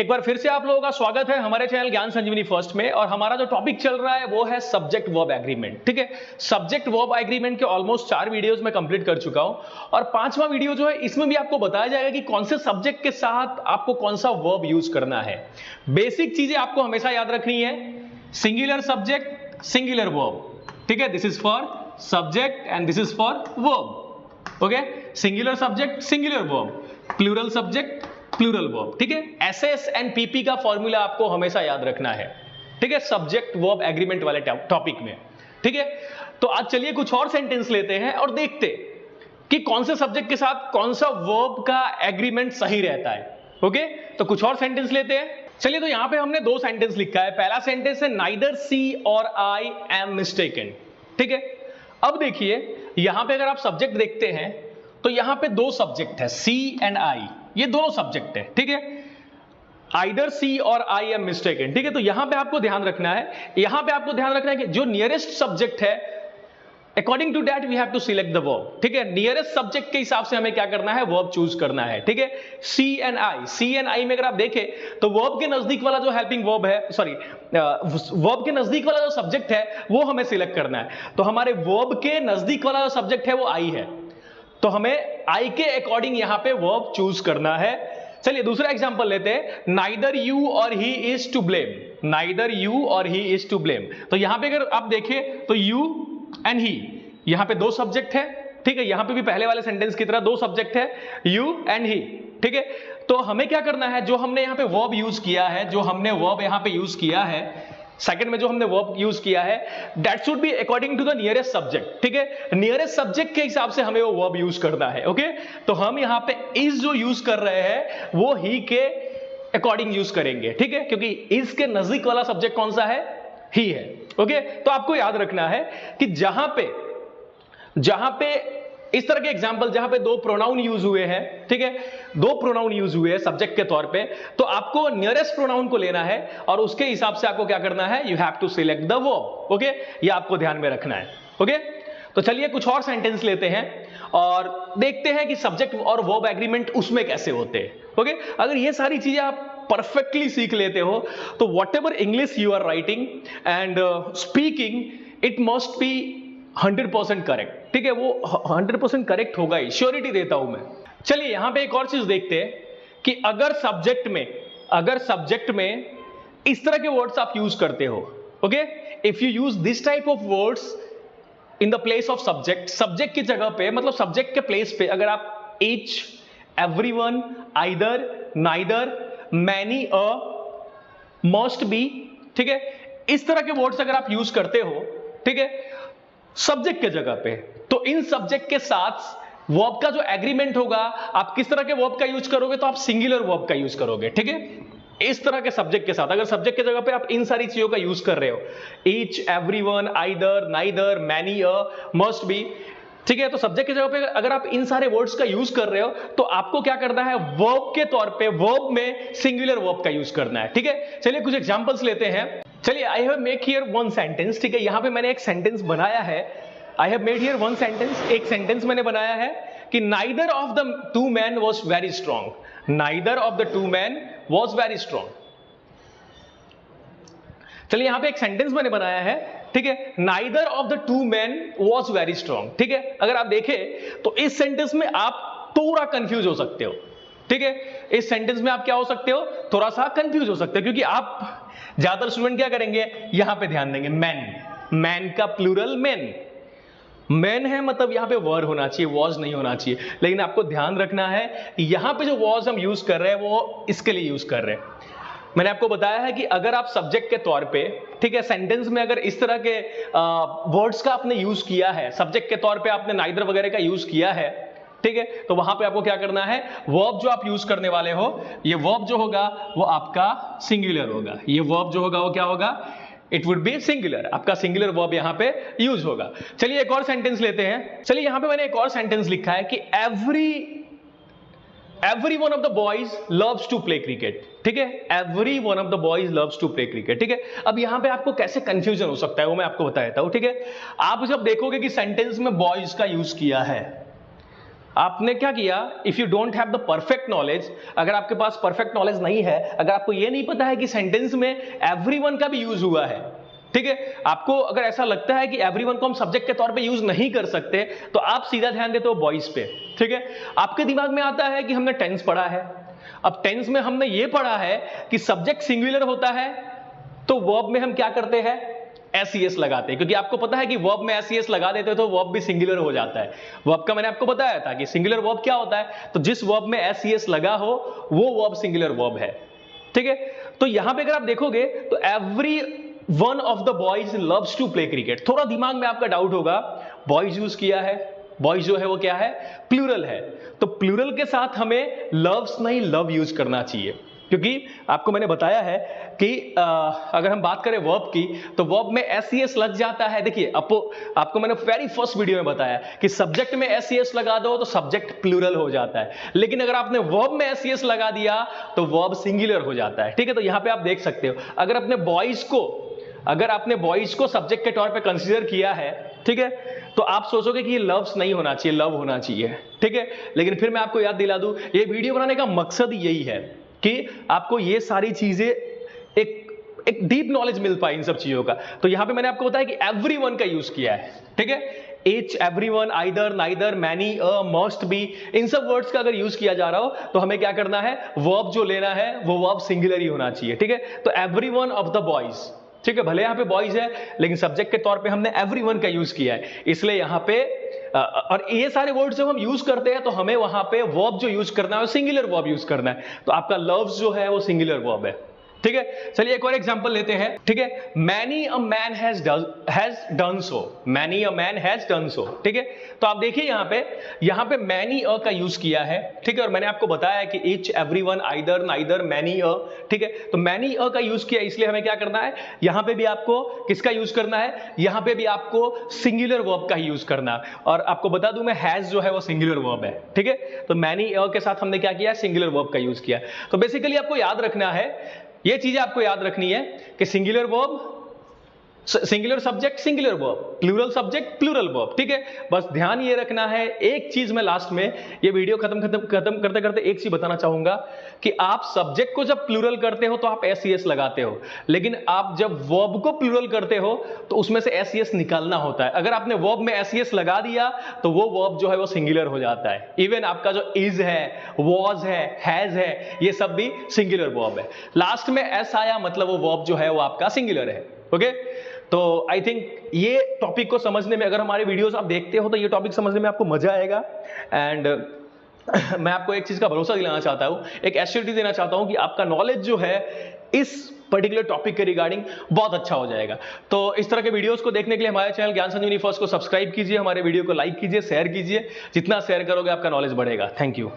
एक बार फिर से आप लोगों का स्वागत है हमारे चैनल ज्ञान संजीवनी फर्स्ट में। और हमारा जो टॉपिक चल रहा है वो है सब्जेक्ट वर्ब एग्रीमेंट। ठीक है, सब्जेक्ट वर्ब एग्रीमेंट के ऑलमोस्ट 4 वीडियोस में कंप्लीट कर चुका हूं और 5वां वीडियो जो है इसमें भी आपको बताया जाएगा कि कौन से सब्जेक्ट के साथ आपको कौन सा वर्ब यूज करना है। बेसिक चीजें आपको हमेशा याद रखनी है, सिंगुलर सब्जेक्ट सिंगुलर वर्ब। ठीक है, this is for subject and this is for verb. Okay, singular subject singular verb, plural subject plural verb. ठीक है, एसएस एंड पीपी का फॉर्मूला आपको हमेशा याद रखना है। ठीक है, सब्जेक्ट वर्ब एग्रीमेंट वाले टॉपिक में। ठीक है, तो आज चलिए कुछ और सेंटेंस लेते हैं और देखते कि कौन से सब्जेक्ट के साथ कौन सा वर्ब का एग्रीमेंट सही रहता है। ओके, तो कुछ और सेंटेंस लेते हैं। चलिए, तो यहां पे हमने 2 सेंटेंस लिखा है। पहला सेंटेंस है नाइदर सी और आई एम मिस्टेकन। ठीक है, अब देखिए यहां पे अगर आप सब्जेक्ट देखते हैं तो यहां पे 2 सब्जेक्ट है, सी एंड आई, ये दोनों सब्जेक्ट है। ठीक है, आइदर सी और आई एम मिस्टेकन। ठीक है, तो यहां पे आपको ध्यान रखना है, यहां पे आपको ध्यान रखना है कि जो नियरेस्ट सब्जेक्ट है according to that we have to select the verb. ठीक है, नियरेस्ट सब्जेक्ट के हिसाब से हमें क्या करना है, वर्ब चूज करना है। ठीक है, सी एंड आई में अगर आप देखें तो वर्ब के नजदीक वाला जो हेल्पिंग वर्ब है, सॉरी वर्ब के नजदीक वाला जो सब्जेक्ट है वो हमें सिलेक्ट करना है। तो हमारे वर्ब के नजदीक वाला जो सब्जेक्ट है वो आई है, तो हमें आई के अकॉर्डिंग यहां पे वर्ब चूज करना है। चलिए दूसरा एग्जांपल लेते हैं, neither you nor he is to blame. Neither you nor he is to blame, तो यहां पे अगर आप देखें तो यू एंड ही, यहां पे 2 सब्जेक्ट है। ठीक है, यहां पे भी पहले वाले सेंटेंस की तरह 2 सब्जेक्ट है, यू एंड ही। ठीक है, तो हमें क्या करना है, जो हमने यहां पे वर्ब यूज किया है, जो हमने वर्ब यहां पे यूज किया है, सेकंड में जो हमने वर्ब यूज किया है, that should be according to the nearest subject. ठीक है, नियरेस्ट सब्जेक्ट के हिसाब से हमें वो वर्ब यूज करना है। ओके, तो हम यहां पे इज जो यूज कर रहे हैं वो ही के अकॉर्डिंग यूज करेंगे। ठीक है, क्योंकि इज के नजदीक वाला सब्जेक्ट कौन सा है, ही है। ओके, तो आपको याद रखना है कि जहां पे इस तरह के एग्जांपल जहां पे 2 प्रोनाउन यूज हुए हैं, ठीक है, 2 प्रोनाउन यूज हुए हैं सब्जेक्ट के तौर पे, तो आपको नियरेस्ट प्रोनाउन को लेना है और उसके हिसाब से आपको क्या करना है, you have to select the verb. Okay, ये आपको ध्यान में रखना है। ओके, तो चलिए कुछ और सेंटेंस लेते हैं और देखते हैं कि सब्जेक्ट और वर्ब एग्रीमेंट उसमें कैसे होते हैं। ओके, अगर ये सारी चीजें आप परफेक्टली सीख लेते हो तो whatever English you are writing and speaking, it must be 100% correct. ठीक है, वो 100% करेक्ट होगा ही, श्योरिटी देता हूं मैं। चलिए यहां पे एक और चीज देखते हैं कि अगर सब्जेक्ट में इस तरह के वर्ड्स आप यूज करते हो, okay, if you use this type of words in the place of subject की जगह पे, मतलब सब्जेक्ट के प्लेस पे अगर आप each, everyone, either, neither, many, must B, ठीक है, इस तरह के वर्ड्स अगर आप यूज करते हो, ठीक है, सब्जेक्ट के जगह पे, तो इन सब्जेक्ट के साथ वर्ब का जो एग्रीमेंट होगा, आप किस तरह के वर्ब का यूज करोगे, तो आप सिंगुलर वर्ब का यूज करोगे। ठीक है, इस तरह के सब्जेक्ट के साथ, अगर सब्जेक्ट के जगह पे आप इन सारी चीजों का यूज कर रहे हो, each, everyone, either, neither, many, must B, ठीक है, तो सब्जेक्ट की जगह पे अगर आप इन सारे वर्ड्स का यूज कर रहे हो तो आपको क्या करना है, वर्ब के तौर पे वर्ब में सिंगुलर वर्ब का यूज करना है। ठीक है, चलिए कुछ एग्जांपल्स लेते हैं। चलिए, I have make here 1 sentence. ठीक है, यहां पे मैंने एक सेंटेंस बनाया है, I have made here 1 sentence, एक सेंटेंस मैंने बनाया है कि neither of the 2 men was very strong. Neither of the 2 men was very strong. चलिए यहां पे एक सेंटेंस मैंने बनाया है, ठीक है, neither of the 2 men was very strong. ठीक है, अगर आप देखें तो इस सेंटेंस में आप थोड़ा कंफ्यूज हो सकते हो। ठीक है, इस सेंटेंस में आप क्या हो सकते हो, थोड़ा सा कंफ्यूज हो सकते हो, क्योंकि आप ज्यादातर स्टूडेंट क्या करेंगे, यहां पे ध्यान देंगे, मैन का प्लूरल मैन है, मतलब यहां पे वर होना चाहिए, वॉज नहीं होना चाहिए। लेकिन आपको ध्यान रखना है यहां पे जो वॉज हम यूज कर रहे हैं वो इसके लिए यूज कर रहे हैं। मैंने आपको बताया है कि अगर आप सब्जेक्ट के तौर पे, ठीक है, सेंटेंस में अगर इस तरह के वर्ड्स का आपने यूज किया है, सब्जेक्ट के तौर पे आपने नाइदर वगैरह का यूज किया है, ठीक है, तो वहां पे आपको क्या करना है, वर्ब जो आप यूज करने वाले हो, ये वर्ब जो होगा वो आपका सिंगुलर होगा। ये वर्ब जो होगा वो क्या होगा, इट वुड बी सिंगुलर, आपका सिंगुलर वर्ब यहां पे यूज होगा। चलिए एक और सेंटेंस लेते हैं। चलिए यहां पे मैंने एक और सेंटेंस लिखा है कि every one of the boys loves to play cricket। ठीक है, every one of the boys loves to play cricket। ठीक है, अब यहां पे आपको कैसे कंफ्यूजन हो सकता है वो मैं आपको बता देता हूं। ठीक है, आप जब देखोगे कि सेंटेंस में बॉयज का यूज किया है, आपने क्या किया, if you don't have the perfect knowledge, अगर आपके पास परफेक्ट नॉलेज नहीं है, अगर आपको यह नहीं पता है कि सेंटेंस में एवरीवन का भी यूज हुआ है, ठीक है, आपको अगर ऐसा लगता है कि एवरीवन को हम सब्जेक्ट के तौर पे यूज नहीं कर सकते, तो आप सीधा ध्यान देते हो बॉयज पे, ठीक है। आपके दिमाग में आता है कि हमने टेंस पढ़ा है, अब टेंस में हमने ये पढ़ा है कि सब्जेक्ट सिंगुलर होता है, तो वर्ब में हम क्या करते हैं, एस लगाते हैं, क्योंकि आपको पता है कि वर्ब में एस लगा देते तो वर्ब भी सिंगुलर हो जाता है। वर्ब का मैंने आपको बताया था कि सिंगुलर वर्ब क्या होता है, तो जिस वर्ब में एस लगा हो वो वर्ब सिंगुलर वर्ब है, ठीक है। तो यहां पे अगर आप देखोगे तो every one of the boys loves to play cricket. थोड़ा दिमाग में आपका डाउट होगा, बॉयज यूज किया है, बॉयज जो है वो क्या है, प्लूरल है, तो प्लूरल के साथ हमें लव्स नहीं लव यूज करना चाहिए, क्योंकि आपको मैंने बताया है कि अगर हम बात करें वर्ब की, तो वर्ब में एस लग जाता है। देखिए आपको मैंने वेरी फर्स्ट वीडियो में बताया कि सब्जेक्ट में एस लगा दो तो सब्जेक्ट प्लूरल हो जाता है, लेकिन अगर आपने वर्ब में एस लगा दिया तो वर्ब सिंगुलर हो जाता है, ठीक है। तो यहां पे आप देख सकते हो, अगर आपने बॉयज को सब्जेक्ट के तौर पे कंसीडर किया है, ठीक है, तो आप सोचोगे कि ये लव्स नहीं होना चाहिए, लव होना चाहिए, ठीक है। लेकिन फिर मैं आपको याद दिला दूं, ये वीडियो बनाने का मकसद यही है कि आपको ये सारी चीजें एक डीप नॉलेज मिल पाए इन सब चीजों का। तो यहां पे मैंने आपको बताया कि एवरीवन का यूज किया है, ठीक है। Each, everyone, either, neither, many, must be, इन सब वर्ड्स का अगर यूज किया जा रहा हो तो हमें क्या करना है, वर्ब जो लेना है वो वर्ब सिंगुलर ही होना चाहिए, ठीक है। तो एवरीवन ऑफ द बॉयज, ठीक है, भले यहां पे बॉयज है लेकिन सब्जेक्ट के तौर पे हमने एवरीवन का यूज किया है, इसलिए यहां पे और ये सारे वर्ड्स जब हम यूज करते हैं तो हमें वहां पे वर्ब जो यूज करना है सिंगुलर वर्ब यूज करना है। तो आपका लव्स जो है वो सिंगुलर वर्ब है, ठीक है। चलिए एक और एग्जांपल लेते हैं, ठीक है। Many a man has done so, many a man has done so, ठीक है। तो आप देखिए यहां पे मैनी अ का यूज किया है, ठीक है, और मैंने आपको बताया कि each, everyone, either, neither, many a, ठीक है। तो मैनी अ का यूज किया, इसलिए हमें क्या करना है, यहां पे भी आपको किसका यूज करना है, यहां पे भी आपको सिंगुलर वर्ब का ही यूज करना है। और आपको बता दूं मैं, हैज जो है वो सिंगुलर वर्ब है, ठीक है। तो मैनी अ के साथ हमने क्या किया, सिंगुलर वर्ब का यूज किया। तो बेसिकली आपको याद रखना है, ये चीजें आपको याद रखनी है कि singular verb, singular subject, singular verb, plural subject, plural verb, ठीक है। बस ध्यान ये रखना है। एक चीज मैं लास्ट में ये वीडियो खत्म करते करते एक चीज बताना चाहूंगा कि आप सब्जेक्ट को जब प्लूरल करते हो तो आप एस लगाते हो, लेकिन आप जब वर्ब को प्लूरल करते हो तो उसमें से एस निकालना होता है। अगर आपने वर्ब में एस लगा दिया तो वो वर्ब जो है वो सिंगुलर हो जाता है। इवन आपका जो इज है, वॉज है, हैज है, ये सब भी सिंगुलर वर्ब है। लास्ट में एस आया मतलब वो वर्ब जो है वो आपका सिंगुलर है, ओके। तो आई थिंक ये टॉपिक को समझने में, अगर हमारे वीडियोस आप देखते हो तो ये टॉपिक समझने में आपको मजा आएगा। एंड मैं आपको एक चीज का भरोसा दिलाना चाहता हूं, एक एश्योरिटी देना चाहता हूं कि आपका नॉलेज जो है इस पर्टिकुलर टॉपिक के रिगार्डिंग बहुत अच्छा हो जाएगा। तो इस तरह के वीडियोस को देखने के लिए हमारे चैनल ज्ञान संजीवनी फर्स्ट को सब्सक्राइब कीजिए, हमारे वीडियो को लाइक कीजिए, शेयर कीजिए। जितना शेयर करोगे आपका नॉलेज बढ़ेगा। Thank you.